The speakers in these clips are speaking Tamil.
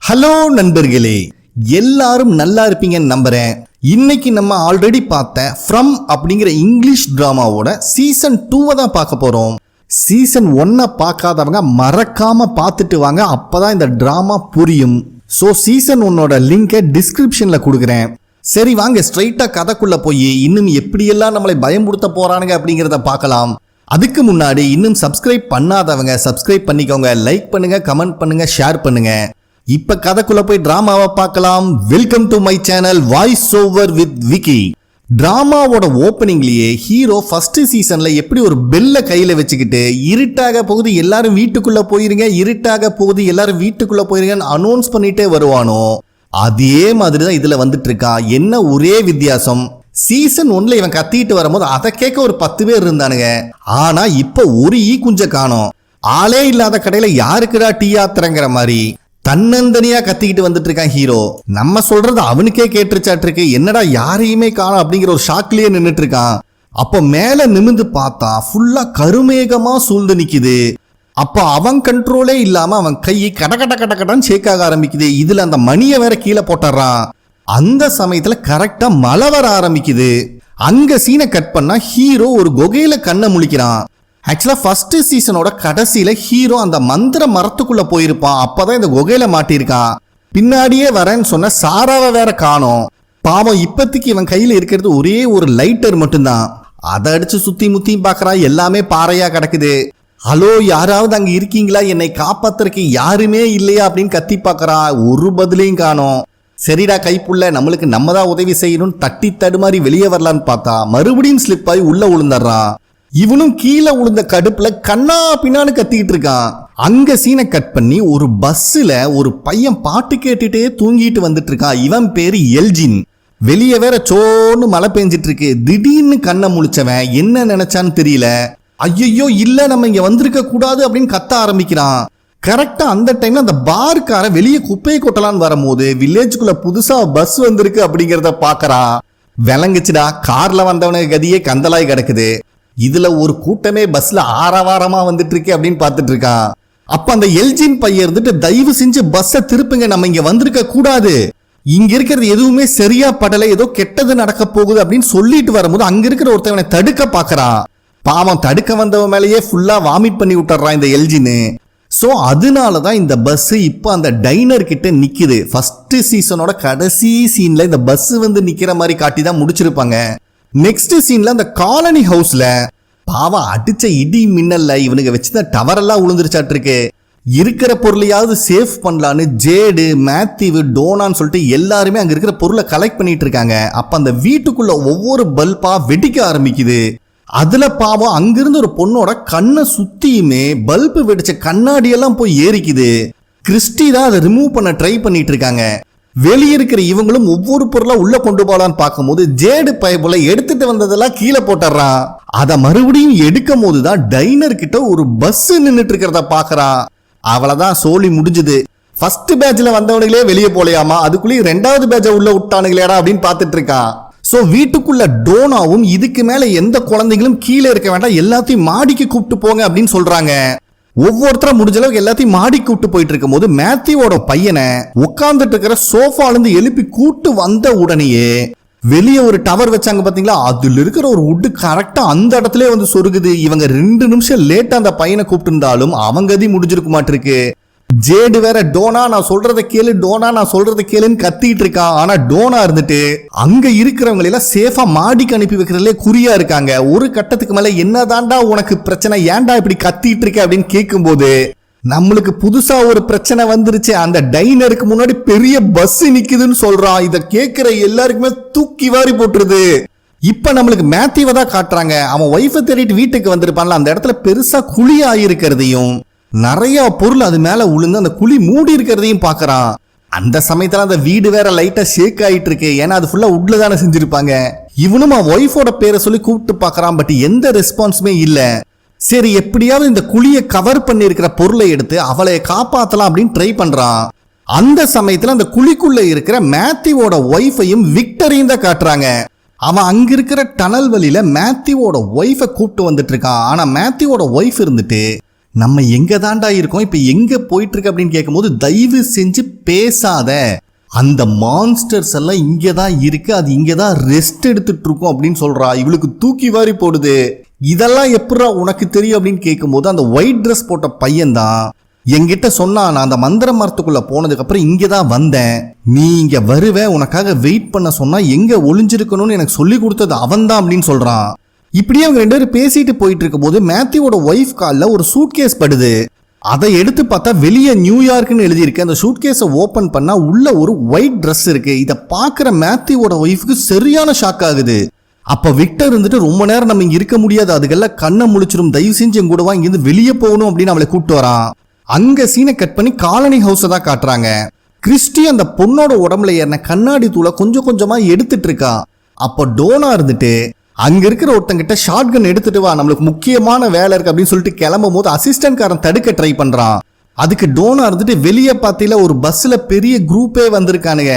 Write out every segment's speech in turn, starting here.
ஹலோ நண்பர்களே, எல்லாரும் நல்லா இருப்பீங்கன்னு நம்புறேன். இன்னைக்கு நம்ம ஆல்ரெடி பார்த்த ஃப்ரம் அப்படிங்கிற இங்கிலீஷ் டிராமாவோட சீசன் 2 தான் பார்க்க போறோம். சீசன் 1 பார்க்காதவங்க மறக்காம பார்த்துட்டு வாங்க, அப்பதான் இந்த டிராமா புரியும். ஸோ சீசன் 1ஓட லிங்கை டிஸ்கிரிப்ஷன்ல கொடுக்குறேன். சரி வாங்க ஸ்ட்ரைட்டா கதைக்குள்ள போய் இன்னும் எப்படியெல்லாம் நம்மளை பயமுறுத்த போறானுங்க அப்படிங்கிறத பார்க்கலாம். அதுக்கு முன்னாடி இன்னும் சப்ஸ்கிரைப் பண்ணாதவங்க சப்ஸ்கிரைப் பண்ணிக்கோங்க, லைக் பண்ணுங்க, கமெண்ட் பண்ணுங்க, ஷேர் பண்ணுங்க. இப்ப கதைக்குள்ள போய் டிராமாவை பார்க்கலாம். Welcome to my channel voice over with Vicky. டிராமாவோட ஓப்பனிங்லயே ஹீரோ ஃபர்ஸ்ட் சீசன்ல எப்படி ஒரு பெல்ல கையில வச்சுக்கிட்டு இருட்டாக போகுது எல்லாரும் வீட்டுக்குள்ள போயிருங்க, இருட்டாக போகுது எல்லாரும் வீட்டுக்குள்ள போயிருங்கன்னு அனௌன்ஸ் பண்ணிட்டே வருவானோ அதே மாதிரிதான் இதுல வந்துட்டு இருக்கான். என்ன ஒரே வித்தியாசம், சீசன் 1ல இவன் கத்திட்டு வரும்போது அதை கேட்க ஒரு 10 பேர் இருந்தானுங்க. ஆனா இப்ப ஒரு ஈ குஞ்ச காணோம். ஆளே இல்லாத கடையில யாருக்குடா டீ ஆத்துறங்கிற மாதிரி தன்னந்தனியா கத்திக்கிட்டு வந்துட்டு இருக்கான் ஹீரோ. நம்ம சொல்றது அவனுக்கே கேட்டுருச்சாட்டு இருக்கு. என்னடா யாரையுமே காணோம் அப்படிங்கிற ஒரு ஷாக்லயே நின்றுட்டு இருக்கான். அப்ப மேல நிமிந்து பார்த்தா ஃபுல்லா கருமேகமா சூழ்ந்து நிக்குது. அப்ப அவன் கண்ட்ரோலே இல்லாம அவன் கை கடன்னு ஷேக் ஆக ஆரம்பிக்குது. இதுல அந்த மணியை வேற கீழே போட்டுறான். அந்த சமயத்துல கரெக்டா மழை வர ஆரம்பிக்குது. அங்க சீனை கட் பண்ணா ஹீரோ ஒரு குகையில கண்ணை முழிக்கிறான். ஆக்சுவலா ஃபர்ஸ்ட் சீசனோட கடைசியில ஹீரோ அந்த மந்திர மரத்துக்குள்ள போயிருப்பான். அப்பதான் இந்த குகையில மாட்டிருக்கான். பின்னாடியே வரேன்னு சொன்ன சாராவை வேற காணோம். பாவம் இப்பத்திக்கு இவன் கையில இருக்கிறது ஒரே ஒரு லைட்டர் மட்டும்தான். அதை அடிச்சு சுத்தி முத்தி பாக்குறான். எல்லாமே பாறையா கிடக்குது. ஹலோ யாராவது அங்க இருக்கீங்களா, என்னை காப்பாத்துறதுக்கு யாருமே இல்லையா அப்படின்னு கத்தி பாக்குறான். ஒரு பதிலையும் காணோம். சரிடா கைப்புள்ள, நம்மளுக்கு நம்ம தான் உதவி செய்யணும்னு தட்டி தடுமாறி வெளியே வரலான்னு பார்த்தா மறுபடியும் ஸ்லிப் ஆகி உள்ள விழுந்துடுறான். இவனும் கீழே விழுந்த கடுப்புல கண்ணா பின்னான்னு கத்திக்கிட்டு இருக்கான். அங்க சீனை கட் பண்ணி ஒரு பஸ்ல ஒரு பையன் பாட்டு கேட்டுட்டே தூங்கிட்டு வந்துட்டு இருக்கான். இவன் பேரு எல்ஜின். வெளியே வேற சோன்னு மழை பெஞ்சிட்டு இருக்கு. திடீர்னு கண்ணை முழிச்சவன் என்ன நினைச்சான்னு தெரியல. ஐயோ இல்ல நம்ம இங்க வந்திருக்க கூடாது அப்படின்னு கத்த ஆரம்பிக்கிறான். கரெக்டா அந்த டைம்ல அந்த பார்கார வெளியே குப்பையை கொட்டலான்னு வரும்போது வில்லேஜுக்குள்ள புதுசா பஸ் வந்திருக்கு அப்படிங்கறத பாக்குறான். விளங்குச்சுடா, கார்ல வந்தவனுக்கு கதியே கந்தலாய் கிடக்குது. இதுல ஒரு கூட்டமே பஸ்ல ஆரவாரமா வந்துட்டு இருக்கு அப்படின்னு பார்த்துட்டு இருக்கான். அப்ப அந்த எல்ஜின் பையன் இருந்துட்டு தயவு செஞ்சு பஸ்ஸை திருப்புங்க, நம்ம இங்க வந்திருக்க கூடாது, இங்க இருக்கிறது எதுவுமே சரியா படல, ஏதோ கெட்டது நடக்க போகுது அப்படின்னு சொல்லிட்டு வரும்போது அங்க இருக்கிற ஒருத்தவனை தடுக்க பாக்குறான். பாவம் தடுக்க வந்தவன் மேலேயே ஃபுல்லா வாமிட் பண்ணி விட்டுறான் இந்த எல்ஜின்னு. சோ அதனாலதான் இந்த பஸ் இப்ப அந்த டைனர் கிட்ட நிக்குது. ஃபர்ஸ்ட் சீசனோட கடைசி சீன்ல இந்த பஸ் வந்து நிக்கிற மாதிரி காட்டி தான் முடிச்சிருப்பாங்க. நெக்ஸ்ட் சீன்ல அந்த காலனி ஹவுஸ்ல பாவம் அடிச்ச இடி மின்னல்ல இவனுக்கு வச்சுத டவர் எல்லாம் உளுந்துருச்சாட்டு இருக்கு. இருக்கிற பொருளையாவது சேஃப் பண்ணலான்னு ஜேடு, மேத்யூ, டோனான்னு சொல்லிட்டு எல்லாருமே அங்க இருக்கிற பொருளை கலெக்ட் பண்ணிட்டு இருக்காங்க. அப்ப அந்த வீட்டுக்குள்ள ஒவ்வொரு பல்பா வெடிக்க ஆரம்பிக்குது. அதுல பாவம் அங்கிருந்து ஒரு பொண்ணோட கண்ணை சுத்தியுமே பல்பு வெடிச்ச கண்ணாடி எல்லாம் போய் ஏறிக்குது. கிறிஸ்டி தான் அதை ரிமூவ் பண்ண ட்ரை பண்ணிட்டு இருக்காங்க. வெளியே இருக்கிற இவங்களும் ஒவ்வொரு பொருளா உள்ள கொண்டு போலான்னு பார்க்கும்போது ஜேடு பைப்புல எடுத்துட்டு வந்ததெல்லாம் கீழே போட்டுறான். அதை மறுபடியும் எடுக்கும் போதுதான் டைனர் கிட்ட ஒரு பஸ் நின்றுட்டு இருக்கிறத பாக்குறான். அவ்வளவுதான், சோலி முடிஞ்சுது. ஃபர்ஸ்ட் பேட்ச்ல வந்தவனுங்களே வெளியே போலையாமா, அதுக்குள்ளேயும் 2வது பேட்ச உள்ள விட்டானுங்களேடா அப்படின்னு பார்த்துட்டு இருக்கான். சோ வீட்டுக்குள்ள டோனாவும் இதுக்கு மேல எந்த குழந்தைகளும் கீழே இருக்க வேண்டாம், எல்லாத்தையும் மாடிக்கு கூப்பிட்டு போங்க அப்படின்னு சொல்றாங்க. ஒவ்வொருத்தர முடிஞ்ச அளவுக்கு எல்லாத்தையும் மாடி கூப்பிட்டு போயிட்டு இருக்கும் போது மேத்யூவோட பையனை உட்கார்ந்துட்டு இருக்கிற சோஃபால இருந்து எழுப்பி கூட்டு வந்த உடனேயே வெளியே ஒரு டவர் வச்சாங்க பாத்தீங்களா, அதுல இருக்கிற ஒரு உட்டு கரெக்டா அந்த இடத்துல வந்து சொருகுது. இவங்க 2 நிமிஷம் லேட்டா அந்த பையனை கூப்பிட்டு இருந்தாலும் அவங்க கதி முடிஞ்சிருக்க மாட்டிருக்கு. ஜேடு வேற டோனா நான் சொல்றதை கேளு, டோனா நான் சொல்றதை கேளுன்னு கத்திட்டு இருக்கான். ஆனா டோனா இருந்துட்டு அங்க இருக்கிறவங்க எல்லாம் சேஃபா மாடிக்கு அனுப்பி வைக்கிறதுல குறியா இருக்காங்க. ஒரு கட்டத்துக்கு மேல என்னதாண்டா உனக்கு பிரச்சனை, ஏன்டா இப்படி கத்திட்டு இருக்க அப்படின்னு கேட்கும் போது நம்மளுக்கு புதுசா ஒரு பிரச்சனை வந்துருச்சு, அந்த டைனருக்கு முன்னாடி பெரிய பஸ் நிக்குதுன்னு சொல்றான். இத கேட்கிற எல்லாருக்குமே தூக்கி வாரி போட்டுருது. இப்ப நம்மளுக்கு மேத்யூவை தான் காட்டுறாங்க. அவன் ஒய்ஃபை தேடிட்டு வீட்டுக்கு வந்திருப்பான்ல, அந்த இடத்துல பெருசா குழி ஆயிருக்கிறதையும் நிறைய பொருள் அது மேல உளுந்து அந்த குழி மூடி இருக்கிறதையும் பாக்குறான். அந்த சமயத்துல அந்த வீடு வேற லைட்டா ஷேக் ஆயிட்டு இருக்கு. ஏன்னா அது ஃபுல்லா உட்ல தானே செஞ்சிருப்பாங்க. இவனும் ஒய்ஃபோட பேரை சொல்லி கூப்பிட்டு பாக்குறான். பட் எந்த ரெஸ்பான்ஸுமே இல்ல. சரி எப்படியாவது இந்த குழியை கவர் பண்ணி இருக்கிற பொருளை எடுத்து அவளை காப்பாத்தலாம் அப்படின்னு ட்ரை பண்றான். அந்த சமயத்துல அந்த குழிக்குள்ள இருக்கிற மேத்யூவோட ஒய்ஃபையும் விக்டரையும் தான் காட்டுறாங்க. அவன் அங்க இருக்கிற டனல் வழியில மேத்யூவோட ஒய்ஃபை கூப்பிட்டு வந்துட்டு இருக்கான். ஆனா மேத்யூவோட ஒய்ஃப் இருந்துட்டு நம்ம எங்க தாண்டா இருக்கோம், இப்ப எங்க போயிட்டு இருக்கு அப்படின்னு கேட்கும்போது தயவு செஞ்சு பேசாத, அந்த மான்ஸ்டர்ஸ் எல்லாம் இங்கதான் இருக்கு, அது இங்கதான் ரெஸ்ட் எடுத்துட்டு இருக்கும் அப்படின்னு சொல்றா. இவளுக்கு தூக்கி வாரி போடுது. இதெல்லாம் எப்படா உனக்கு தெரியும் அப்படின்னு கேட்கும்போது அந்த ஒயிட் ட்ரெஸ் போட்ட பையன் தான் என்கிட்ட சொன்னா, நான் அந்த மந்திர மரத்துக்குள்ள போனதுக்கு அப்புறம் இங்கதான் வந்தேன், நீ இங்க வருவ, உனக்காக வெயிட் பண்ண சொன்னா எங்க ஒளிஞ்சிருக்கணும்னு எனக்கு சொல்லி கொடுத்தது அவன் தான் அப்படின்னு சொல்றான். இப்படியே அவங்க 2 பேரும் பேசிட்டு போயிட்டு இருக்கும் போது மேத்யூவோட ஒய்ஃப் கால்ல ஒரு சூட்கேஸ் படுது. அதை எடுத்து பார்த்தா வெளியே நியூயார்க்னு எழுதியிருக்கு. அந்த சூட்கேஸை ஓபன் பண்ணா உள்ள ஒரு ஒயிட் ட்ரெஸ் இருக்கு. இதை பார்க்குற மேத்யூவோட ஒய்ஃபுக்கு சரியான ஷாக் ஆகுது. அப்ப விக்டர் இருந்துட்டு ரொம்ப நேரம் நம்ம இங்க இருக்க முடியாது, அதுக்கெல்லாம் கண்ணை முழிச்சிரும், தயவு செஞ்சு என் கூடவா, இங்கிருந்து வெளியே போகணும் அப்படின்னு அவளை கூப்பிட்டு வரான். அங்க சீனை கட் பண்ணி காலனி ஹவுஸை தான் காட்டுறாங்க. கிறிஸ்டி அந்த பொண்ணோட உடம்புல ஏறின கண்ணாடி தூளை கொஞ்சம் கொஞ்சமா எடுத்துட்டு இருக்கா. அப்போ டோனா இருந்துட்டு அங்க இருக்கிற ஒருத்தங்கிட்ட ஷார்ட் கன் எடுத்துட்டு வா, நம்மளுக்கு முக்கியமான வேலை இருக்கு அப்படின்னு சொல்லிட்டு கிளம்பும் போது அசிஸ்டன்ட் காரன் தடுக்க ட்ரை பண்றான். அதுக்கு டோனா இருந்துட்டு வெளியே பார்த்தில ஒரு பஸ்ல பெரிய குரூப்பே வந்திருக்கானுங்க,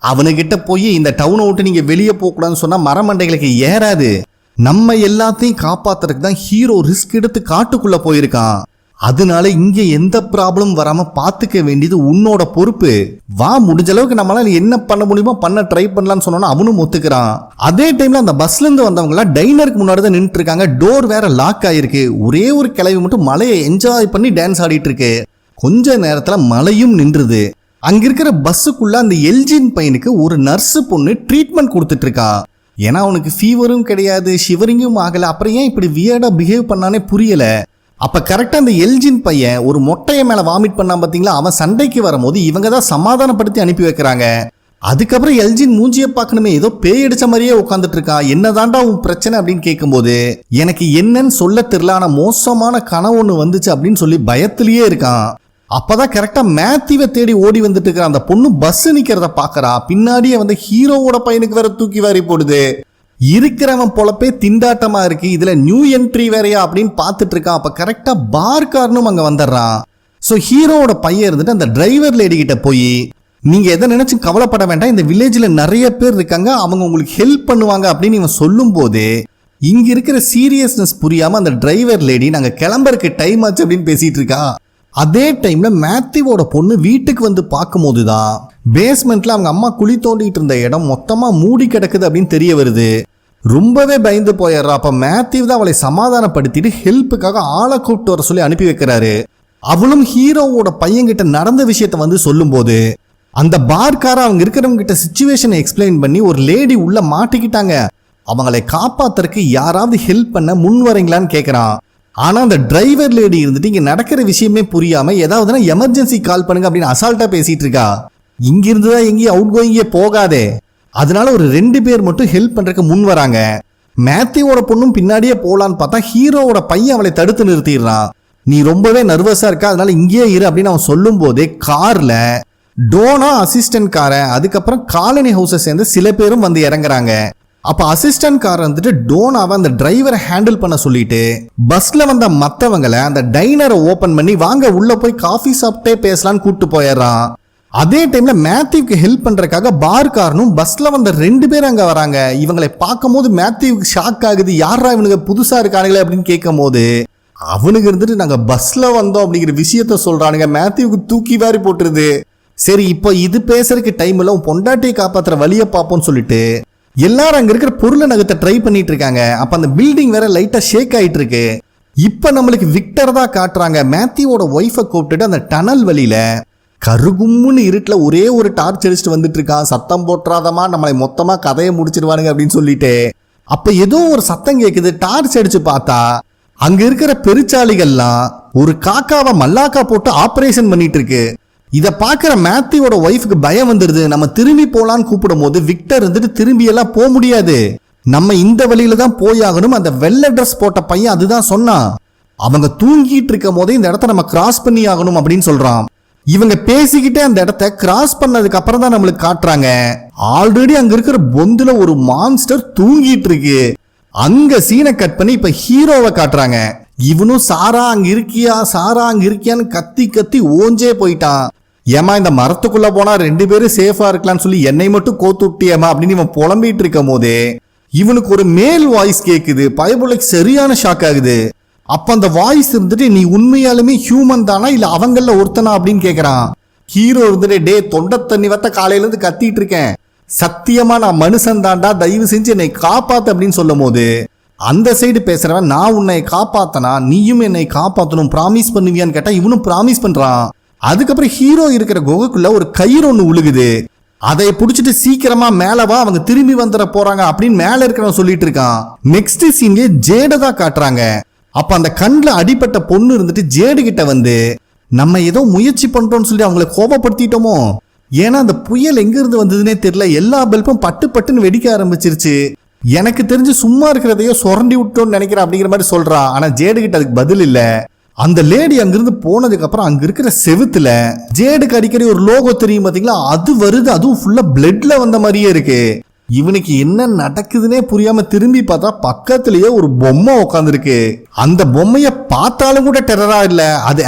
அவனுகிட்ட போய் இந்த டவுனை விட்டு நீங்க வெளியே போகக்கூடாதுன்னு சொன்னா மரமண்டைகளுக்கு ஏறாது, நம்ம எல்லாத்தையும் காப்பாத்துறதுக்கு தான் ஹீரோ ரிஸ்க் எடுத்து காட்டுக்குள்ள போயிருக்கான், அதனால இங்க எந்த ப்ராப்ளம் வராம பாத்துக்க வேண்டியது உன்னோட பொறுப்பு, வா முடிஞ்ச அளவுக்கு நம்மளால என்ன பண்ண முடியுமோ பண்ண ட்ரை பண்ணலாம்னு சொன்னா அவனும் ஒத்துக்கிறான். அதே டைம்ல அந்த பஸ்ல இருந்து வந்தவங்க எல்லாம் டைனருக்கு முன்னாடி தான் நின்றுட்டு இருக்காங்க. டோர் வேற லாக் ஆயிருக்கு. ஒரே ஒரு கிளவி மட்டும் மலையை என்ஜாய் பண்ணி டான்ஸ் ஆடிட்டு இருக்கு. கொஞ்ச நேரத்துல மழையும் நின்றுது. அங்க இருக்கிற பஸ்ஸுக்குள்ள அந்த எல்ஜின் பையனுக்கு ஒரு நர்ஸ் பொண்ணு ட்ரீட்மெண்ட் கொடுத்துட்டு இருக்கா. ஏன்னா அவனுக்கு ஃபீவரும் கிடையாது, ஷிவரிங்கும் ஆகல, அப்புறம் ஏன் இப்படி வியர்டா பிஹேவ் பண்ணானே புரியல. அப்ப கரெக்டா அந்த எல்ஜின் பையன் ஒரு மொட்டையை மேல வாமிட் பண்ணா பாத்தீங்களா, அவன் சண்டைக்கு வரும்போது இவங்க தான் சமாதானப்படுத்தி அனுப்பி வைக்கிறாங்க. அதுக்கப்புறம் எல்ஜின் மூஞ்சியை பார்க்கணுமே, ஏதோ பேய் அடிச்ச மாதிரியே உட்காந்துட்டு இருக்கா. என்னதான்டா உன் பிரச்சனை அப்படின்னு கேட்கும்போது எனக்கு என்னன்னு சொல்ல தெரியல, ஆனா மோசமான கனவு ஒண்ணு வந்துச்சு அப்படின்னு சொல்லி பயத்திலேயே இருக்கான். அப்பதான் கரெக்டா மேத்யூவை தேடி ஓடி வந்துட்டு இருக்கிற அந்த பொண்ணு பஸ் நிக்கிறத பாக்குறா. பின்னாடியே வந்து ஹீரோவோட பையனுக்கு வேற தூக்கி வாரி போடுது. இருக்கிறவன் பொழப்பே திண்டாட்டமா இருக்கு, இதுல நியூ என்ட்ரி வேறையா அப்படின்னு பார்த்துட்டு இருக்கான். அப்ப கரெக்டா பார்காரனும் அங்க வந்துடுறான். ஸோ ஹீரோவோட பையன் இருந்துட்டு அந்த டிரைவர் லேடி கிட்ட போய், நீங்க எதை நினைச்சு கவலைப்பட வேண்டாம், இந்த வில்லேஜ்ல நிறைய பேர் இருக்காங்க, அவங்க உங்களுக்கு ஹெல்ப் பண்ணுவாங்க அப்படின்னு இவன் சொல்லும் போது இங்க இருக்கிற சீரியஸ்னஸ் புரியாம அந்த டிரைவர் லேடி நாங்க கிளம்புறதுக்கு டைம் ஆச்சு அப்படின்னு பேசிட்டு இருக்கா. அதே டைம்ல மேத்யூவோட பொண்ணு வீட்டுக்கு வந்து பார்க்கும் போதுதான் பேஸ்மெண்ட்ல அவங்க அம்மா குழி தோண்டிட்டு இருந்த இடம் மொத்தமா மூடி கிடக்குது அப்படின்னு தெரிய வருது. ரொம்பவே பயந்து போயிடுறா. அப்ப மேத்யூ தான் அவளை சமாதானப்படுத்திட்டு ஹெல்ப்புக்காக ஆளை கூப்பிட்டு வர சொல்லி அனுப்பி வைக்கிறாரு. அவளும் ஹீரோவோட பையன்கிட்ட நடந்த விஷயத்த வந்து சொல்லும் போது அந்த பார்கார அவங்க இருக்கிறவங்க கிட்ட சிச்சுவேஷனை எக்ஸ்பிளைன் பண்ணி, ஒரு லேடி உள்ள மாட்டிக்கிட்டாங்க, அவங்களை காப்பாத்துறதுக்கு யாராவது ஹெல்ப் பண்ண முன் வரீங்களான்னு கேட்கறான். ஆனா அந்த டிரைவர் லேடி இருந்துட்டு இங்க நடக்கிற விஷயமே புரியாம ஏதாவதுனா எமர்ஜென்சி கால் பண்ணுங்க அப்படின்னு அசால்ட்டா பேசிட்டு இருக்கா. இங்கிருந்து தான் எங்கேயும் அவுட் கோயிங்கே போகாதே. அதனால ஒரு 2 பேர் மட்டும் ஹெல்ப் பண்றதுக்கு முன் வராங்க. மேத்யூவோட பொண்ணும் பின்னாடியே போலான்னு பார்த்தா ஹீரோவோட பையன் அவளை தடுத்து நிறுத்திடுறான். நீ ரொம்பவே நர்வஸா இருக்கா, அதனால இங்கேயே இரு அப்படின்னு அவன் சொல்லும் போதே கார்ல டோனா அசிஸ்டன்ட் காரன் அதுக்கப்புறம் காலனி ஹவுஸை சேர்ந்து சில பேரும் வந்து இறங்குறாங்க. அப்ப அசிஸ்டன்ட் கார் வந்துட்டு டோனாவை அந்த டிரைவரை ஹேண்டில் பண்ண சொல்லிட்டு பஸ்ல வந்த மத்தவங்களை அந்த டைனரை ஓபன் பண்ணி வாங்க உள்ள போய் காஃபி சாப்பிட்டே பேசலான்னு கூப்பிட்டு போயிடுறான். அதே டைம்ல மேத்யூக்கு ஹெல்ப் பண்றதுக்காக பார்காரனும் பஸ்ல வந்த 2 பேர் அங்க வராங்க. இவங்களை பார்க்கும் போது மேத்யூக்கு ஷாக் ஆகுது, யாரா இவனுக்கு புதுசா இருக்கானுங்களே அப்படின்னு கேட்கும் போது அவனுக்கு இருந்துட்டு நாங்க பஸ்ல வந்தோம் அப்படிங்கிற விஷயத்த சொல்றானுங்க. மேத்யூக்கு தூக்கி வாரி போட்டுருது. சரி இப்போ இது பேசுறதுக்கு டைம் இல்ல, உன் பொண்டாட்டியை காப்பாத்துற வழியை பார்ப்போம்னு சொல்லிட்டு எல்லாரும் அங்க இருக்கிற பொருளை நகத்தை ட்ரை பண்ணிட்டு இருக்காங்க. அப்ப அந்த பில்டிங் வேற லைட்டா ஷேக் ஆயிட்டு இருக்கு. இப்ப நம்மளுக்கு விக்டர் தான் காட்டுறாங்க. மேத்யூவோட ஒய்ஃபை கூப்பிட்டுட்டு அந்த டனல் வழியில கருகும்னு இருட்டுல ஒரே ஒரு டார்ச் அடிச்சுட்டு வந்துட்டு இருக்கான். சத்தம் போட்டுறாதமா, நம்மளை மொத்தமா கதையை முடிச்சிருவானுங்க அப்படின்னு சொல்லிட்டு. அப்ப ஏதோ ஒரு சத்தம் கேக்குது. டார்ச் அடிச்சு பார்த்தா அங்க இருக்கிற பெருச்சாளிகள்லாம் ஒரு காக்காவை மல்லாக்கா போட்டு ஆபரேஷன் பண்ணிட்டு இருக்கு. இதை பார்க்குற மேத்யூவோட ஒய்ஃபுக்கு பயம் வந்துடுது. நம்ம திரும்பி போலான்னு கூப்பிடும் போது விக்டர் இருந்துட்டு திரும்பி எல்லாம் போக முடியாது, நம்ம இந்த வழியில தான் போயாகணும், அந்த வெள்ளை ட்ரெஸ் போட்ட பையன் அதுதான் சொன்னான், அவங்க தூங்கிட்டு இருக்கும் போதே இந்த இடத்த நம்ம கிராஸ் பண்ணி ஆகணும் அப்படின்னு சொல்றான். இவங்க பேசிக்கிட்டே அந்த இடத்த கிராஸ் பண்ணதுக்கு அப்புறம் தான் நம்மளுக்கு காட்டுறாங்க, ஆல்ரெடி அங்க இருக்கிற பொந்துல ஒரு மான்ஸ்டர் தூங்கிட்டு இருக்கு. அங்க சீனை கட் பண்ணி இப்ப ஹீரோவை காட்டுறாங்க. இவனும் சாரா அங்க இருக்கியா, சாரா அங்க இருக்கியான்னு கத்தி கத்தி ஓஞ்சே போயிட்டான். ஏமா இந்த மரத்துக்குள்ள போனா 2 பேரும் சேஃபா இருக்கலாம்னு சொல்லி என்னை மட்டும் கோத்து விட்டியம்மா அப்படின்னு இவன் புலம்பிட்டு இருக்கும் போதே இவனுக்கு ஒரு மேல் வாய்ஸ் கேக்குது. பயபுலைக்கு சரியான ஷாக் ஆகுது. அப்ப அந்த வாய்ஸ் இருந்துட்டு நீ உண்மையாலுமே ஹியூமன் தானா இல்ல அவங்கள ஒருத்தனா அப்படின்னு கேக்குறான். ஹீரோ இருந்துட்டு டே தொண்டை தண்ணி வத்த காலையில இருந்து கத்திட்டு இருக்கேன், சத்தியமா நான் மனுஷன் தாண்டா, தயவு செஞ்சு என்னை காப்பாத்து அப்படின்னு சொல்லும் போது அந்த சைடு பேசுறவன் நான் உன்னை காப்பாத்தனா நீயும் என்னை காப்பாத்தணும் ப்ராமிஸ் பண்ணுவியான்னு கேட்டா இவனும் ப்ராமிஸ் பண்றான். அதுக்கப்புறம் ஹீரோ இருக்கிற குகைக்குள்ள ஒரு கயிறு ஒண்ணு உழுகுது, அதை பிடிச்சிட்டு சீக்கிரமா மேலவா அவங்க திரும்பி வந்துட போறாங்க அப்படின்னு மேல இருக்கிறவன் சொல்லிட்டு இருக்கான். நெக்ஸ்ட் சீன்லயே ஜேட தான் காட்டுறாங்க. அப்ப அந்த கண்ணுல அடிப்பட்ட பொண்ணு இருந்துட்டு ஜேடு கிட்ட வந்து நம்ம ஏதோ முயற்சி பண்றோம்னு சொல்லி அவங்களை கோபப்படுத்திட்டோமோ, ஏன்னா அந்த புயல் எங்க இருந்து வந்ததுன்னே தெரியல, எல்லா பல்பும் பட்டு பட்டுன்னு வெடிக்க ஆரம்பிச்சிருச்சு, எனக்கு தெரிஞ்சு சும்மா இருக்கிறதையோ சுரண்டி விட்டோம்னு நினைக்கிறேன் அப்படிங்கிற மாதிரி சொல்றா. ஆனா ஜேடு கிட்ட அதுக்கு பதில் இல்ல. அந்த லேடி அங்கிருந்து போனதுக்கு அப்புறம் அங்க இருக்கிற செவுத்துல ஜேடுக்கு அடிக்கடி ஒரு லோகோ தெரியும் பாத்தீங்களா, அது வருது, அதுவும் ஃபுல்லா பிளட்ல வந்த மாதிரியே இருக்கு. இவனுக்கு என்ன நடக்குதுன்னே புரியாம திரும்பி பார்த்தா பக்கத்திலேயே ஒரு பொம்மை உட்காந்துருக்கு. அந்த பொம்மைய பார்த்தாலும் கூட டெரரா இல்ல, அது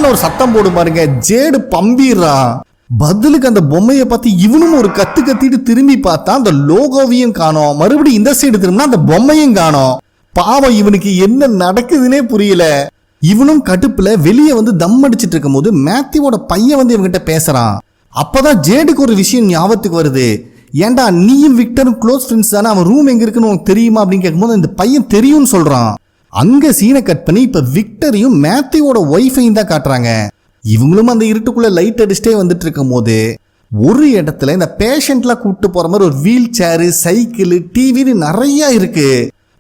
ஒரு சத்தம் போடு பாருங்க, ஜேடு பம்பிடுறான். பதிலுக்கு அந்த பொம்மையை பார்த்து இவனும் ஒரு கத்து கத்திட்டு திரும்பி பார்த்தா அந்த லோகோவையும் காணோம், மறுபடியும் இந்த சைடு திரும்பினா அந்த பொம்மையும் காணோம். பாவம் இவனுக்கு என்ன நடக்குதுன்னே புரியல. இவனும் கடுப்புல வெளியே வந்து தம் அடிச்சிட்டு இருக்கும் போது மேத்யூவோட பையன் வந்து இவங்கிட்ட பேசுறான். அப்பதான் ஜேடுக்கு ஒரு விஷயம் ஞாபகத்துக்கு வருது. ஏன்டா நீயும் விக்டரும் க்ளோஸ் ஃப்ரெண்ட்ஸ் தானே, அவன் ரூம் எங்க இருக்குன்னு உனக்கு தெரியுமா அப்படின்னு கேட்கும்போது இந்த பையன் தெரியும்னு சொல்றான். அங்க சீனை கட் பண்ணி இப்ப விக்டரையும் மேத்யூவோட ஒய்ஃபையும் தான் காட்டுறாங்க. இவங்களும் அந்த இருட்டுக்குள்ள லைட் அடிச்சுட்டே வந்துட்டு இருக்கும் போது ஒரு இடத்துல இந்த பேஷண்ட்லாம் கூப்பிட்டு போற மாதிரி ஒரு வீல் சேரு, சைக்கிள், டிவின்னு நிறைய இருக்கு.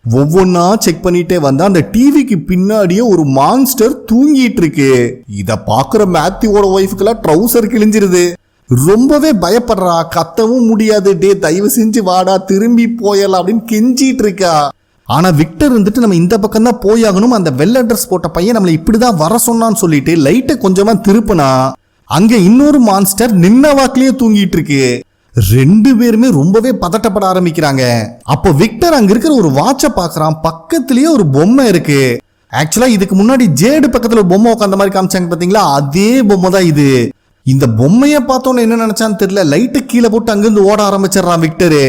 ஒவ்வொன்னா செக் பண்ணிட்டே வந்தா அந்த டிவிக்கு பின்னாடியே ஒரு மான்ஸ்டர் தூங்கிட்டு இருக்கு. இத பாக்குற மேத்யூவோட ஒய்ஃபுக்கெல்லாம் ட்ரௌசர் கிழிஞ்சிருது. ரொம்பவே பயப்படுறா, கத்தவும் முடியாது, டே தயவு செஞ்சு வாடா திரும்பி போயலாம் அப்படின்னு கெஞ்சிட்டு இருக்கா. ஆனா விக்டர் இருந்துட்டு நம்ம இந்த பக்கம் தான் போயாகணும், அந்த வெள்ளை ட்ரெஸ் போட்ட பையன் நம்மளை இப்படிதான் வர சொன்னான்னு சொல்லிட்டு லைட்டை கொஞ்சமா திருப்பினா அங்க இன்னொரு மான்ஸ்டர் நின்ன வாக்கிலேயே தூங்கிட்டு இருக்கு. ரெண்டு பேருமே ரொம்பவே பதட்டப்பட ஆரம்பிக்கிறாங்க. அப்போ விக்டர் அங்க இருக்கிற ஒரு வாட்சை பாக்குறான், பக்கத்திலேயே ஒரு பொம்மை இருக்கு. ஆக்சுவலா இதுக்கு முன்னாடி ஜேடு பக்கத்துல ஒரு பொம்மை உட்காந்த மாதிரி காமிச்சாங்க பாத்தீங்களா, அதே பொம்மை தான் இது. இந்த பொம்மைய பார்த்தோன்னு என்ன நினைச்சான்னு தெரியல, லைட்டு கீழே போட்டு அங்கிருந்து ஓட ஆரம்பிச்சிடறான் விக்டரு.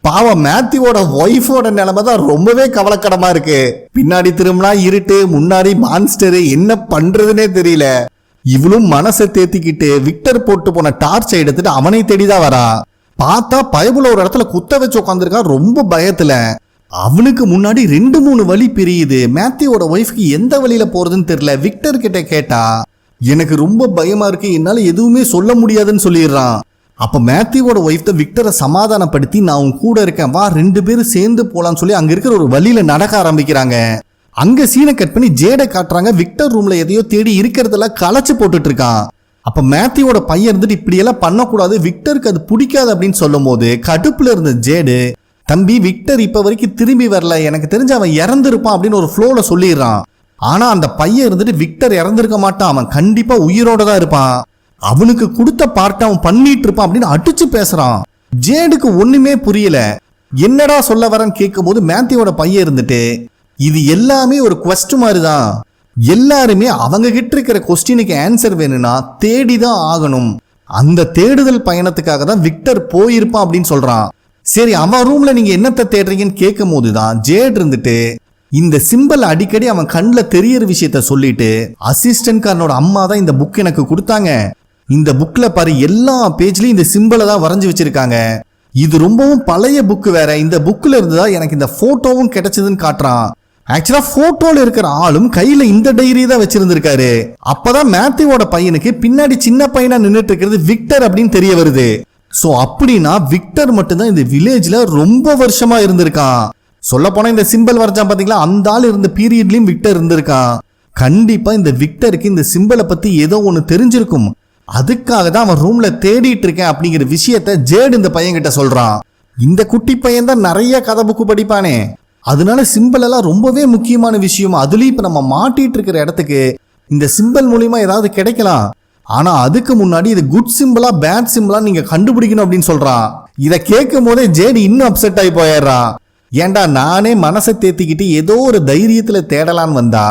பாவம் மேத்யூவோட ஒய்ஃபோட நிலைமை தான் ரொம்பவே கவலைக்கிடமா இருக்கு. பின்னாடி திரும்பினா இருட்டு, முன்னாடி மான்ஸ்டரு, என்ன பண்றதுன்னே தெரியல. இவளும் மனசை தேத்திக்கிட்டு விக்டர் போட்டு போன டார்ச்சை எடுத்துட்டு அவனை தேடிதான் வரா. பார்த்தா பயபுல ஒரு இடத்துல குத்த வச்சு உட்காந்துருக்கா ரொம்ப பயத்துல. அவனுக்கு முன்னாடி 2-3 வழி பிரியுது. மேத்யூவோட ஒய்ஃப்க்கு எந்த வழியில போறதுன்னு தெரியல. விக்டர் கிட்ட கேட்டா எனக்கு ரொம்ப பயமா இருக்கு, என்னால எதுவுமே சொல்ல முடியாதுன்னு சொல்லிடுறான். அப்ப மேத்யூவோட ஒய்ஃப் தான் விக்டரை சமாதானப்படுத்தி நான் உன் கூட இருக்கேன் வா 2 பேரும் சேர்ந்து போலான்னு சொல்லி அங்க இருக்கிற ஒரு வழியில நடக்க ஆரம்பிக்கிறாங்க. அங்க சீனை கட் பண்ணி ஜேடை காட்டுறாங்க. விக்டர் ரூம்ல எதையோ தேடி இருக்கிறதெல்லாம் களைச்சு போட்டுட்டு இருக்கான். அப்ப மேத்யூவோட பையன் இருந்துட்டு இப்படி எல்லாம் பண்ணக்கூடாது, விக்டருக்கு அது பிடிக்காது அப்படின்னு சொல்லும் போது கடுப்புல இருந்த ஜேடு தம்பி விக்டர் இப்ப வரைக்கும் திரும்பி வரல, எனக்கு தெரிஞ்சு அவன் இறந்துருப்பான் அப்படின்னு ஒரு ஃப்ளோல சொல்லிடுறான். ஆனா அந்த பையன் இருந்துட்டு விக்டர் இறந்திருக்க மாட்டான், அவன் கண்டிப்பா உயிரோட தான் இருப்பான், அவனுக்கு கொடுத்த பார்ட் அவன் பண்ணிட்டு இருப்பான் அப்படின்னு அடிச்சு பேசுறான். ஜேடுக்கு ஒண்ணுமே புரியல. என்னடா சொல்ல வரன்னு கேட்கும் போது மேத்யூவோட பையன் இருந்துட்டு இது எல்லாமே ஒரு குவெஸ்ட் மாதிரி தான், எல்லாருமே அவங்க கிட்ட இருக்கிற கொஸ்டினுக்கு ஆன்சர் வேணும்னா தேடிதான் ஆகணும், அந்த தேடுதல் பயணத்துக்காக தான் விக்டர் போயிருப்பான் அப்படின்னு சொல்றான். சரி அவன் ரூம்ல நீங்க என்னத்தை தேடுறீங்கன்னு கேட்கும் போதுதான் ஜேட் இருந்துட்டு இந்த சிம்பிள் அடிக்கடி அவன் கண்ணில் தெரியற விஷயத்த சொல்லிட்டு அசிஸ்டன்ட் காரனோட அம்மா தான் இந்த புக் எனக்கு கொடுத்தாங்க, இந்த புக்ல பாரு எல்லா பேஜ்லயும் இந்த சிம்பிளை தான் வரைஞ்சு வச்சிருக்காங்க, இது ரொம்பவும் பழைய புக் வேற, இந்த புக்ல இருந்துதான் எனக்கு இந்த போட்டோவும் கிடைச்சதுன்னு காட்டுறான். ஆக்சுவலா போட்டோல இருக்கிற ஆளும் கையில இந்த டைரி தான் வச்சிருந்திருக்காரு. அப்பதான் மேத்யூவோட பையனுக்கு பின்னாடி சின்ன பையனா நின்றுட்டு இருக்கிறது விக்டர் அப்படின்னு தெரிய வருது. சோ அப்படின்னா விக்டர் மட்டும்தான் இந்த வில்லேஜ்ல ரொம்ப வருஷமா இருந்திருக்கான். சொல்ல போனா இந்த சிம்பிள் வரைஞ்சான் பாத்தீங்களா, அந்த ஆள் இருந்த பீரியட்லயும் விக்டர் இருந்திருக்கான். கண்டிப்பா இந்த விக்டருக்கு இந்த சிம்பிளை பத்தி ஏதோ ஒண்ணு தெரிஞ்சிருக்கும், அதுக்காக தான் அவன் ரூம்ல தேடிட்டு இருக்கேன் அப்படிங்கிற விஷயத்த ஜேட் இந்த பையன் கிட்ட சொல்றான். இந்த குட்டி பையன் தான் நிறைய கதை புக்கு படிப்பானே, அதனால சிம்பிள் எல்லாம் ரொம்பவே முக்கியமான விஷயம், அதுலயும் இப்ப நம்ம மாட்டிட்டு இருக்கிற இடத்துக்கு இந்த சிம்பிள் மூலியமா ஏதாவது கிடைக்கலாம், ஆனா அதுக்கு முன்னாடி இது குட் சிம்பிளா பேட் சிம்பிளா நீங்க கண்டுபிடிக்கணும் அப்படின்னு சொல்றான். இதை கேட்கும் போதே ஜேடி இன்னும் அப்செட் ஆகி போயிடுறான். ஏண்டா நானே மனசை தேத்திக்கிட்டு ஏதோ ஒரு தைரியத்துல தேடலான்னு வந்தா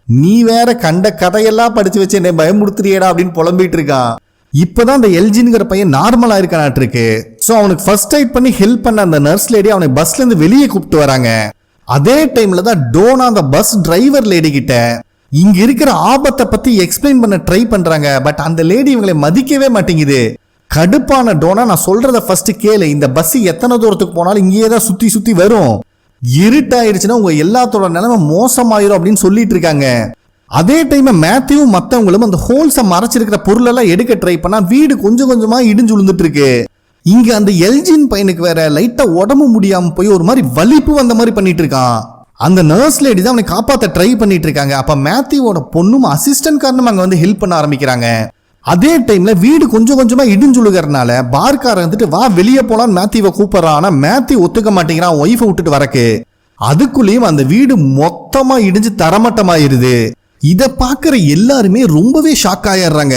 நீ வேற கண்ட கதையெல்லாம் படிச்சு வச்சு என்னை பயமுடுத்துறியடா அப்படின்னு புலம்பிட்டு இருக்கான். இப்பதான் அந்த எல்ஜின்கிற பையன் நார்மலா இருக்கானாட்டு இருக்கு. சோ அவனுக்கு ஃபர்ஸ்ட் எய்ட் பண்ணி ஹெல்ப் பண்ண அந்த நர்ஸ் லேடி அவனை பஸ்ல இருந்து வெளியே கூப்பிட்டு வராங்க. அதே டைம்ல தான் டோனா அந்த பஸ் டிரைவர் லேடி கிட்ட இங்க இருக்கிற ஆபத்தை பத்தி எக்ஸ்பிளைன் பண்ண ட்ரை பண்றாங்க. பட் அந்த லேடி இவங்களை மதிக்கவே மாட்டேங்குது. கடுப்பான டோனா, நான் சொல்றத ஃபர்ஸ்ட் கேளு, இந்த பஸ் எத்தனை தூரத்துக்கு போனாலும் இங்கேயே தான் சுத்தி சுத்தி வரும், இருட்டாயிருச்சுன்னா உங்க எல்லாத்தோட நிலைமை மோசமாயிரும் அப்படின்னு சொல்லிட்டு இருக்காங்க. அதே டைம் மேத்யூ மத்தவங்களும் அந்த ஹோல்ஸை மறைச்சிருக்கிற பொருள் எல்லாம் எடுக்க ட்ரை பண்ணா வீடு கொஞ்சம் கொஞ்சமா இடிஞ்சு விழுந்துட்டு இருக்கு. இங்க அந்த எல்ஜின் பையனுக்கு வேற லைட்டா உடம்பு முடியாம போய் ஒரு மாதிரி வலிப்பு வந்த மாதிரி பண்ணிட்டு இருக்கான். அந்த நர்ஸ் லேடி தான் அவனை காப்பாத்த ட்ரை பண்ணிட்டு இருக்காங்க. அப்ப மேத்யூவோட பொண்ணும் அசிஸ்டன்ட் காரனும் அங்க வந்து ஹெல்ப் பண்ண ஆரம்பிக்கிறாங்க. அதே டைம்ல வீடு கொஞ்சம் கொஞ்சமா இடிஞ்சுழுகிறனால பார்க்கார வந்துட்டு வா வெளியே போலான்னு மேத்யூவை கூப்பிடுறான். ஆனா மேத்யூ ஒத்துக்க மாட்டேங்கிறான் ஒய்ஃபை விட்டுட்டு வரக்கு. அதுக்குள்ளேயும் அந்த வீடு மொத்தமா இடிஞ்சு தரமட்டமாயிருது. இத பாக்குற எல்லாருமே ரொம்பவே ஷாக் ஆயிடுறாங்க.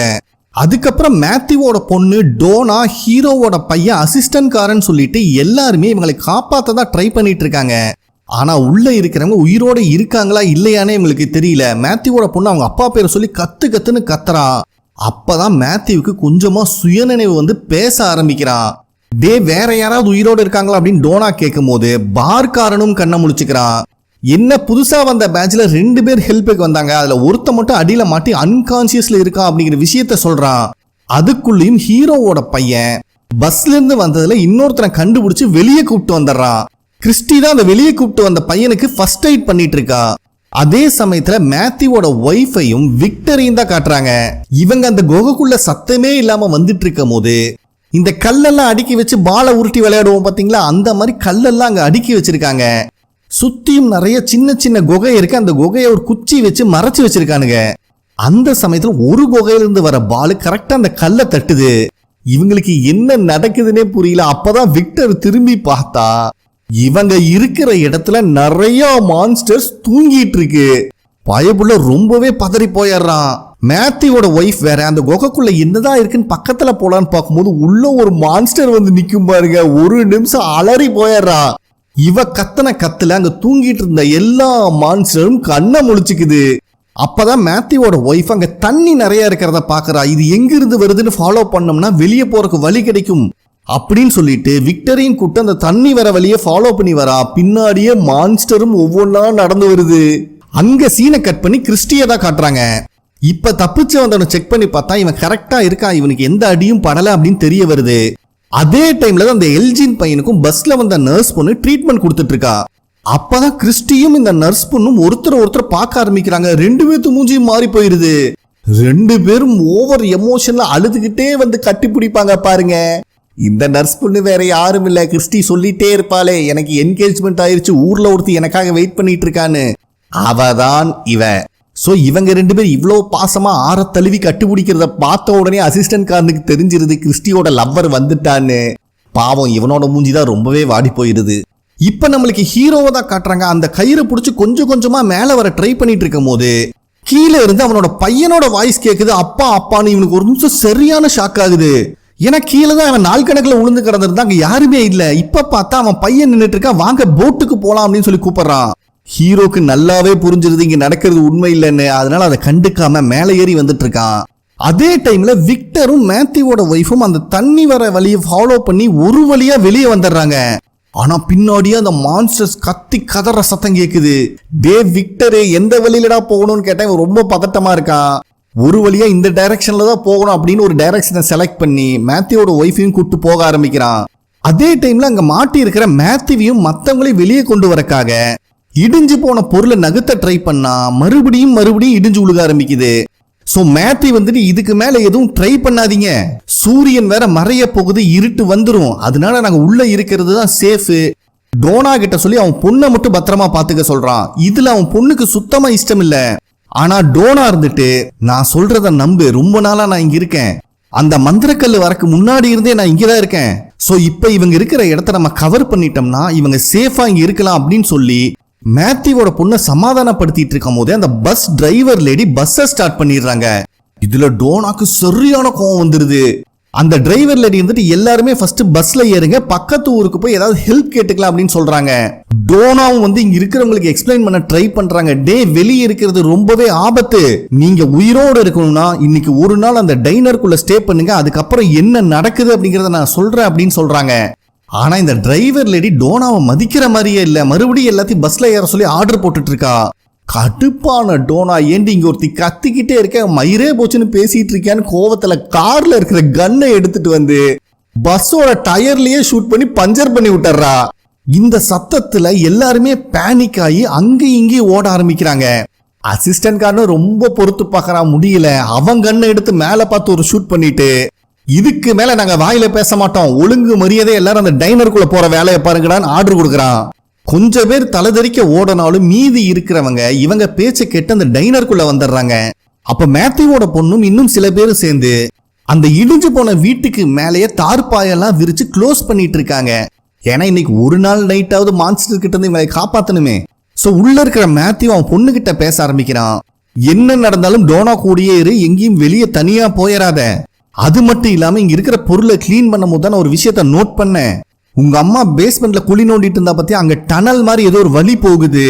அதுக்கப்புறம் மேத்யூவோட பொண்ணு டோனா, ஹீரோவோட பையன் அசிஸ்டன்ட் காரன் சொல்லிட்டு எல்லாருமே இவங்களை காப்பாத்ததா ட்ரை பண்ணிட்டு இருக்காங்க. ஆனா உள்ள இருக்கிறவங்க உயிரோட இருக்காங்களா இல்லையானே இவங்களுக்கு தெரியல. மேத்யூவோட பொண்ணு அவங்க அப்பா பேரை சொல்லி கத்து கத்துன்னு கத்துறான். அப்பதான் மேத்யூவுக்கு கொஞ்சமா சுயநினைவு வந்து பேச ஆரம்பிக்கிறான். டே வேற யாராவது உயிரோடு இருக்காங்களா அப்படின்னு டோனா கேட்கும் போது பார்க்காரனும் கண்ணை முழிச்சுக்கிறான். என்ன புதுசா வந்த பேட்ச்ல 2 பேர் ஹெல்ப்புக்கு வந்தாங்க, அதுல ஒருத்த மட்டும் அடியில மாட்டி அன்கான்சியஸ்ல இருக்கான் அப்படிங்கிற விஷயத்த சொல்றான். அதுக்குள்ளேயும் ஹீரோவோட பையன் பஸ்ல இருந்து வந்ததுல இன்னொருத்தனை கண்டுபிடிச்சு வெளியே கூப்பிட்டு வந்துடுறான். கிறிஸ்டி தான் அந்த வெளியே கூப்பிட்டு வந்த பையனுக்கு ஃபர்ஸ்ட் எய்ட் பண்ணிட்டு இருக்கா. அதே சமயத்துல மேத்யூவோட ஒய்ஃபையும் விக்டரையும் தான் காட்டுறாங்க. இவங்க அந்த குகைக்குள்ள சத்தமே இல்லாம வந்துட்டு இருக்கும் போது இந்த கல்லெல்லாம் அடுக்கி வச்சு பாலை உருட்டி விளையாடுவோம் பாத்தீங்களா, அந்த மாதிரி கல்லெல்லாம் அங்க அடுக்கி வச்சிருக்காங்க. சுத்தியும் நிறைய சின்ன சின்ன குகை இருக்கு. அந்த குகையை ஒரு குச்சி வச்சு மறைச்சு வச்சிருக்கானுங்க. அந்த சமயத்துல ஒரு குகையிலிருந்து வர பால் கரெக்டா அந்த கல்லை தட்டுது. இவங்களுக்கு என்ன நடக்குதுன்னே புரியல. அப்பதான் விக்டர் திரும்பி பார்த்தா இவங்க இருக்கிற இடத்துல நிறைய மான்ஸ்டர்ஸ் தூங்கிட்டு இருக்கு. பயப்புள்ள ரொம்பவே பதறி போயிடுறான். மேத்யூவோட ஒய்ஃப் வேற அந்த குகைக்குள்ள என்னதான் இருக்குன்னு பக்கத்துல போலான்னு பார்க்கும்போது உள்ள ஒரு மான்ஸ்டர் வந்து நிக்கும் பாருங்க. ஒரு நிமிஷம் அலறி போயிடுறான். இவ கத்தன கத்துல அங்க தூங்கிட்டு இருந்த எல்லா மான்ஸ்டரும் கண்ணை முழிச்சுக்குது. அப்பதான் மேத்யூவோட ஒய்ஃப் அங்க தண்ணி நிறைய இருக்கிறத பாக்குறா. இது எங்க இருந்து வருதுன்னு ஃபாலோ பண்ணோம்னா வெளியே போறதுக்கு வழி கிடைக்கும் அப்படின்னு சொல்லிட்டு விக்டரையும் கூப்பிட்டு அந்த தண்ணி வர வழியை ஃபாலோ பண்ணி வரா. பின்னாடியே மான்ஸ்டரும் ஒவ்வொன்றா நடந்து வருது. அங்க சீனை கட் பண்ணி கிறிஸ்டியை தான் காட்டுறாங்க. இப்ப தப்பிச்சு வந்தவனை செக் பண்ணி பார்த்தா இவன் கரெக்டா இருக்கா, இவனுக்கு எந்த அடியும் படல அப்படின்னு தெரிய வருது. அதே டைம்ல தான் அந்த எல்ஜின் பையனுக்கும் பஸ்ல வந்த நர்ஸ் பொண்ணு ட்ரீட்மெண்ட் கொடுத்துட்டு இருக்கா. அப்பதான் கிறிஸ்டியும் இந்த நர்ஸ் பொண்ணும் ஒருத்தர் பார்க்க ஆரம்பிக்கிறாங்க. 2 பேர்த்து மூஞ்சியும் மாறி போயிருது. 2 பேரும் ஓவர் எமோஷன்ல அழுதுகிட்டே வந்து கட்டி பிடிப்பாங்க பாருங்க. இந்த நர்ஸ் பொண்ணு வேற யாரும் இல்ல, கிறிஸ்டி சொல்லிட்டே இருப்பாளே எனக்கு என்கேஜ்மெண்ட் ஆயிருச்சு, ஊர்ல ஒருத்தி எனக்காக வெயிட் பண்ணிட்டு இருக்கான்னு, அவதான் இவ. சோ இவங்க 2 பேர் இவ்வளவு பாசமா ஆற தழுவி கட்டுப்பிடிக்கிறத பார்த்த உடனே அசிஸ்டன்ட் காரனுக்கு தெரிஞ்சிருது கிறிஸ்டியோட லவ்வர் வந்துட்டான்னு. பாவம் இவனோட மூஞ்சிதான் ரொம்பவே வாடி போயிருது. இப்ப நம்மளுக்கு ஹீரோவை தான் காட்டுறாங்க. அந்த கயிறை பிடிச்சி கொஞ்சம் கொஞ்சமா மேல வர ட்ரை பண்ணிட்டு இருக்கும் போது கீழே இருந்து அவனோட பையனோட வாய்ஸ் கேக்குது, அப்பா அப்பான்னு. இவனுக்கு ஒரு நிமிஷம் சரியான ஷாக் ஆகுது. ஏன்னா கீழே தான் அவன் நாள் கணக்கில் விழுந்து கிடந்திருந்தா அங்க யாருமே இல்ல. இப்ப பார்த்தா அவன் பையன் நின்றுட்டு இருக்கான். வாங்க போட்டுக்கு போலாம் அப்படின்னு சொல்லி கூப்பிடுறான். ஹீரோக்கு நல்லாவே புரிஞ்சிருது இங்க நடக்கிறது உண்மை இல்லைன்னு. அதனால அதை கண்டுக்காம மேலே ஏறி வந்துட்டு இருக்கான். அதே டைம்ல விக்டரும் மேத்யூவோட ஒய்ஃபும் அந்த தண்ணி வர வழியை ஃபாலோ பண்ணி ஒரு வழியா வெளியே வந்துடுறாங்க. ஆனா பின்னாடியே அந்த மான்ஸ்டர்ஸ் கத்தி கதற சத்தம் கேக்குது. டே விக்டரு எந்த வழியிலடா போகணும்னு கேட்டா இவன் ரொம்ப பதட்டமா இருக்கான். ஒரு வழியா இந்த டைரக்ஷன்ல தான் போகணும் அப்படின்னு ஒரு டைரக்ஷனை செலக்ட் பண்ணி மேத்யூவோட ஒய்ஃபையும் கூட்டு போக ஆரம்பிக்கிறான். அதே டைம்ல அங்க மாட்டி இருக்கிற மேத்யூவையும் மத்தவங்களையும் வெளியே கொண்டு வரக்காக இடிஞ்சு போன பொருளை நகர்த்த ட்ரை பண்ணா மறுபடியும் இடிஞ்சு விழுக ஆரம்பிக்குது. சோ மேத்யூ வந்துட்டு இதுக்கு மேல எதுவும் ட்ரை பண்ணாதீங்க, சூரியன் வேற மறைய போகுது, இருட்டு வந்துரும், அதனால நாங்க உள்ள இருக்கிறது தான் சேஃப். டோனா கிட்ட சொல்லி அவன் பொண்ணை மட்டும் பத்திரமா பாத்துக்க சொல்றான். இதுல அவன் பொண்ணுக்கு சுத்தமா இஷ்டம் இல்ல. ஆனா டோனா இருந்துட்டு நான் சொல்றத நம்பு, ரொம்ப நாளா நான் இங்க இருக்கேன், அந்த மந்திரக்கல்லு வரக்கு முன்னாடி இருந்தே நான் இங்கதான் இருக்கேன். சோ இப்ப இவங்க இருக்கிற இடத்த நம்ம கவர் பண்ணிட்டோம்னா இவங்க சேஃபா இங்க இருக்கலாம் அப்படின்னு சொல்லி மேத்யூவோட பொண்ணை சமாதானப்படுத்திட்டு இருக்கும் போதே அந்த பஸ் டிரைவர் லேடி பஸ்ஸை ஸ்டார்ட் பண்ணிடுறாங்க. இதுல டோனாக்கு சரியான கோவம் வந்துருது. அந்த டிரைவர் லேடி வந்துட்டு எல்லாருமே ஃபர்ஸ்ட் பஸ்ல ஏறுங்க, பக்கத்து ஊருக்கு போய் ஏதாவது ஹெல்ப் கேட்டுக்கலாம் அப்படின்னு சொல்றாங்க. டோனாவும் வந்து இங்க இருக்கிறவங்களுக்கு எக்ஸ்பிளைன் பண்ண ட்ரை பண்றாங்க. டே வெளியே இருக்கிறது ரொம்பவே ஆபத்து, நீங்க உயிரோடு இருக்கணும்னா இன்னைக்கு ஒரு நாள் அந்த டைனருக்குள்ள ஸ்டே பண்ணுங்க, அதுக்கப்புறம் என்ன நடக்குது அப்படிங்கறத நான் சொல்றேன் அப்படின்னு சொல்றாங்க. ஆனா இந்த டிரைவர் லேடி டோனாவை மதிக்கிற மாதிரியே இல்ல. மறுபடியும் எல்லாத்தையும் பஸ்ல ஏற சொல்லி ஆர்டர் போட்டுட்டு இருக்கா. கடுப்பான டோனா, ஏண்டி இங்க ஒருத்தி கத்திக்கிட்டே இருக்க, மயிரே போச்சுன்னு பேசிட்டு இருக்கியான்னு கோவத்துல கார்ல இருக்கிற கன்னை எடுத்துட்டு வந்து பஸ்ஸோட டயர்லயே ஷூட் பண்ணி பஞ்சர் பண்ணி விட்டுறா. இந்த சத்தத்துல எல்லாருமே பேனிக் ஆகி அங்கேயும் இங்கேயும் ஓட ஆரம்பிக்கிறாங்க. அசிஸ்டன்ட் காரனும் ரொம்ப பொறுத்து பார்க்கறான், முடியல. அவன் கண்ணை எடுத்து மேல பார்த்து ஒரு ஷூட் பண்ணிட்டு, இதுக்கு மேல நாங்க வாயில பேச மாட்டோம், ஒழுங்கு மரியாதை எல்லாரும் அந்த டைனருக்குள்ள போற வேலையை பாருங்கடான்னு ஆர்டர் கொடுக்கறான். கொஞ்சம் பேர் தலைதறிக்க ஓடனாலும் மீதி இருக்கிறவங்க இவங்க பேச்சை கேட்டு அந்த டைனருக்குள்ள வந்துடுறாங்க. அப்ப மேத்யூவோட பொண்ணும் இன்னும் சில பேர் சேர்ந்து அந்த இடிஞ்சு போன வீட்டுக்கு மேலேயே தார்பாயெல்லாம் விரிச்சு க்ளோஸ் பண்ணிட்டு இருக்காங்க. ஏன்னா இன்னைக்கு ஒரு நாள் நைட்டாவது மான்ஸ்டர் கிட்ட இருந்து இவங்களை காப்பாத்தணுமே. சோ உள்ள இருக்கிற மேத்யூ அவன் பொண்ணு கிட்ட பேச ஆரம்பிக்கிறான். என்ன நடந்தாலும் டோனா கூடயே இரு, எங்கேயும் வெளியே தனியா போயிடாத. அது மட்டும் இல்லாம இங்க இருக்கிற பொருளை கிளீன் பண்ணும் போது நான் ஒரு விஷயத்த நோட் பண்ணேன். உங்க அம்மா பேஸ்மெண்ட்ல குழி நோண்டிட்டு இருந்தா பத்தி அங்க டனல் மாதிரி ஏதோ ஒரு வழி போகுது.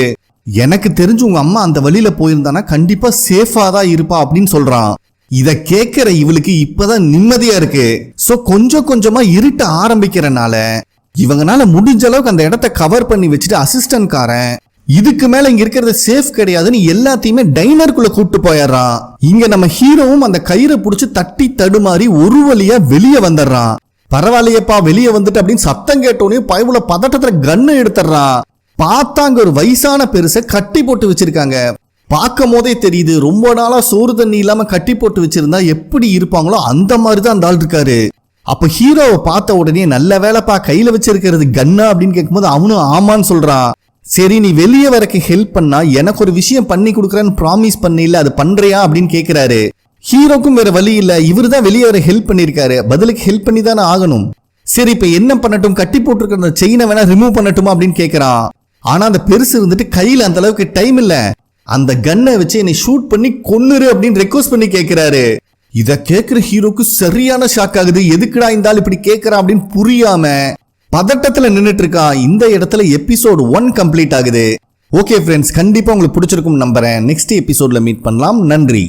எனக்கு தெரிஞ்சு உங்க அம்மா அந்த வழியில போயிருந்தானா கண்டிப்பா சேஃபா தான் இருப்பா அப்படின்னு சொல்றான். இத கேட்கிற இவளுக்கு இப்பதான் நிம்மதியா இருக்கு. சோ கொஞ்சம் கொஞ்சமா இருட்ட ஆரம்பிக்கிறனால இவங்கனால முடிஞ்ச அளவுக்கு அந்த இடத்த கவர் பண்ணி வச்சுட்டு அசிஸ்டன்ட் காரன் இதுக்கு மேல இங்க இருக்கிறது சேஃப் கிடையாதுன்னு எல்லாத்தையுமே டைனருக்குள்ள கூப்பிட்டு போயிடுறான். இங்க நம்ம ஹீரோவும் அந்த கயிறை புடிச்சு தட்டி தடுமாறி ஒரு வழியா வெளியே வந்துடுறான். பரவாயில்லையப்பா வெளியே வந்துட்டு அப்படின்னு சத்தம் கேட்டோன்னே பயவுல பதட்டத்துல கண்ணை எடுத்துறான். பார்த்தா அங்க ஒரு வயசான பெருசை கட்டி போட்டு வச்சிருக்காங்க. பார்க்கும் போதே தெரியுது ரொம்ப நாளா சோறு தண்ணி இல்லாம கட்டி போட்டு வச்சிருந்தா எப்படி இருப்பாங்களோ அந்த மாதிரிதான் அந்த ஆள் இருக்காரு. அப்ப ஹீரோவை பார்த்த உடனே நல்ல வேலைப்பா கையில வச்சிருக்கிறது கன்னா அப்படின்னு கேட்கும்போது அவனும் ஆமான்னு சொல்றான். சரி நீ வெளியே வரக்கு ஹெல்ப் பண்ணா எனக்கு ஒரு விஷயம் பண்ணி கொடுக்குறேன்னு ப்ராமிஸ் பண்ணல, அது பண்றியா அப்படின்னு கேட்கிறாரு. ஹீரோக்கும் வேற வழி இல்ல, இவரு தான் வெளியே வர ஹெல்ப் பண்ணிருக்காரு, பதிலுக்கு ஹெல்ப் பண்ணி தானே ஆகணும். சரி இப்ப என்ன பண்ணட்டும், கட்டி போட்டுருக்க அந்த செயினை வேணா ரிமூவ் பண்ணட்டுமா அப்படின்னு கேட்கறான். ஆனா அந்த பெருசு இருந்துட்டு கையில அந்த அளவுக்கு டைம் இல்ல, அந்த கன்னை வச்சு என்னை ஷூட் பண்ணி கொன்னுரு அப்படின்னு ரெக்வஸ்ட் பண்ணி கேட்கிறாரு. இத கேட்கிற ஹீரோக்கு சரியான ஷாக் ஆகுது. எதுக்குடா இந்த ஆள் இப்படி கேட்கறான் அப்படின்னு புரியாம பதட்டத்துல நின்னுட்டு இருக்கான். இந்த இடத்துல எபிசோட் 1 கம்ப்ளீட் ஆகுது. ஓகே ஃப்ரெண்ட்ஸ், கண்டிப்பா உங்களுக்கு பிடிச்சிருக்கும் நம்புறேன். நெக்ஸ்ட் எபிசோட்ல மீட் பண்ணலாம். நன்றி.